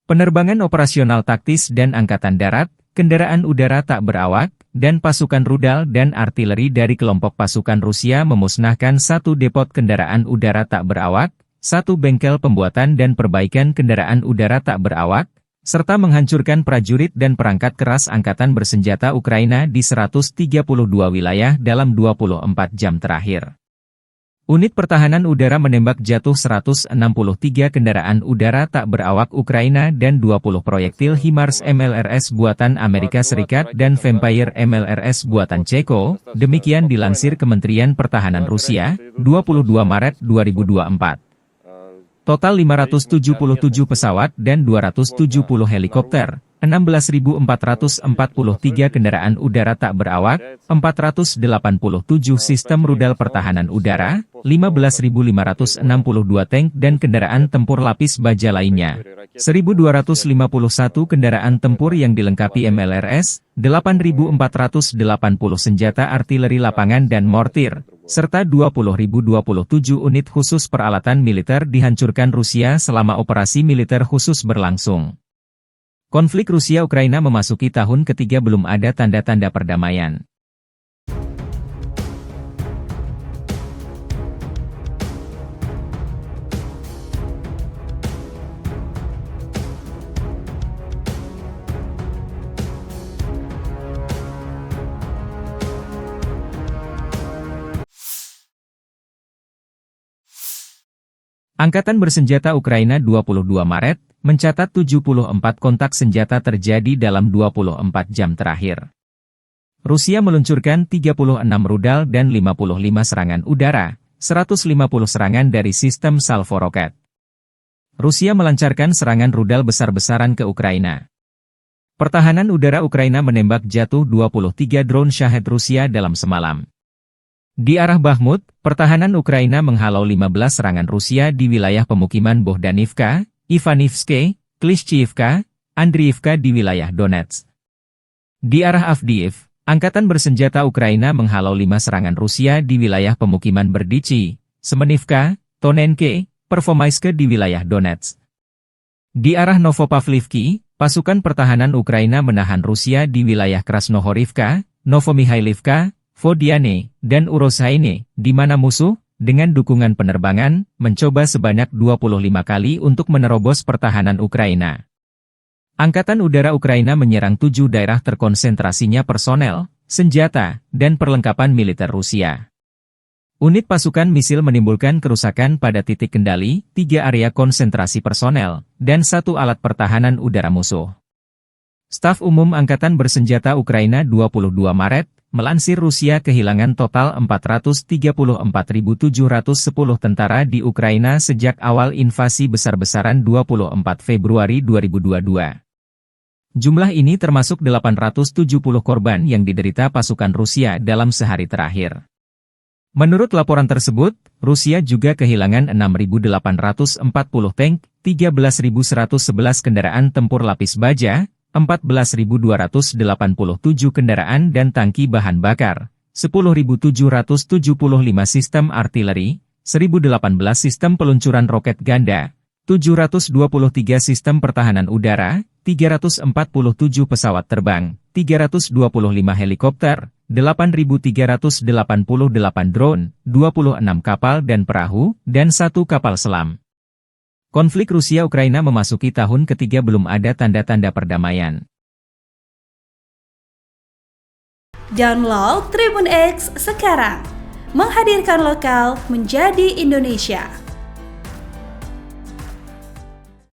Penerbangan operasional taktis dan angkatan darat, kendaraan udara tak berawak, dan pasukan rudal dan artileri dari kelompok pasukan Rusia memusnahkan satu depot kendaraan udara tak berawak, satu bengkel pembuatan dan perbaikan kendaraan udara tak berawak, serta menghancurkan prajurit dan perangkat keras angkatan bersenjata Ukraina di 132 wilayah dalam 24 jam terakhir. Unit pertahanan udara menembak jatuh 163 kendaraan udara tak berawak Ukraina dan 20 proyektil HIMARS MLRS buatan Amerika Serikat dan Vampire MLRS buatan Ceko, demikian dilansir Kementerian Pertahanan Rusia, 22 Maret 2024. Total 577 pesawat dan 270 helikopter, 16.443 kendaraan udara tak berawak, 487 sistem rudal pertahanan udara, 15.562 tank dan kendaraan tempur lapis baja lainnya, 1.251 kendaraan tempur yang dilengkapi MLRS, 8.480 senjata artileri lapangan dan mortir, serta 20.027 unit khusus peralatan militer dihancurkan Rusia selama operasi militer khusus berlangsung. Konflik Rusia-Ukraina memasuki tahun ketiga, belum ada tanda-tanda perdamaian. Angkatan bersenjata Ukraina 22 Maret, mencatat 74 kontak senjata terjadi dalam 24 jam terakhir. Rusia meluncurkan 36 rudal dan 55 serangan udara, 150 serangan dari sistem salvo roket. Rusia melancarkan serangan rudal besar-besaran ke Ukraina. Pertahanan udara Ukraina menembak jatuh 23 drone Shahed Rusia dalam semalam. Di arah Bakhmut, pertahanan Ukraina menghalau 15 serangan Rusia di wilayah pemukiman Bohdanivka, Ivanivske, Klishchiivka, Andriivka di wilayah Donetsk. Di arah Avdiivka, angkatan bersenjata Ukraina menghalau 5 serangan Rusia di wilayah pemukiman Berdichi, Semenivka, Tonenke, Pervomaiske di wilayah Donetsk. Di arah Novopavlivki, pasukan pertahanan Ukraina menahan Rusia di wilayah Krasnohorivka, Novomihailivka, Vodiane, dan Urosaine, di mana musuh, dengan dukungan penerbangan, mencoba sebanyak 25 kali untuk menerobos pertahanan Ukraina. Angkatan udara Ukraina menyerang 7 daerah terkonsentrasinya personel, senjata, dan perlengkapan militer Rusia. Unit pasukan misil menimbulkan kerusakan pada titik kendali, 3 area konsentrasi personel, dan 1 alat pertahanan udara musuh. Staf Umum Angkatan Bersenjata Ukraina 22 Maret, melansir Rusia kehilangan total 434.710 tentara di Ukraina sejak awal invasi besar-besaran 24 Februari 2022. Jumlah ini termasuk 870 korban yang diderita pasukan Rusia dalam sehari terakhir. Menurut laporan tersebut, Rusia juga kehilangan 6.840 tank, 13.111 kendaraan tempur lapis baja, 14.287 kendaraan dan tangki bahan bakar, 10.775 sistem artileri, 1.018 sistem peluncuran roket ganda, 723 sistem pertahanan udara, 347 pesawat terbang, 325 helikopter, 8.388 drone, 26 kapal dan perahu, dan 1 kapal selam. Konflik Rusia-Ukraina memasuki tahun ketiga, belum ada tanda-tanda perdamaian. Download Tribun X sekarang, menghadirkan lokal menjadi Indonesia.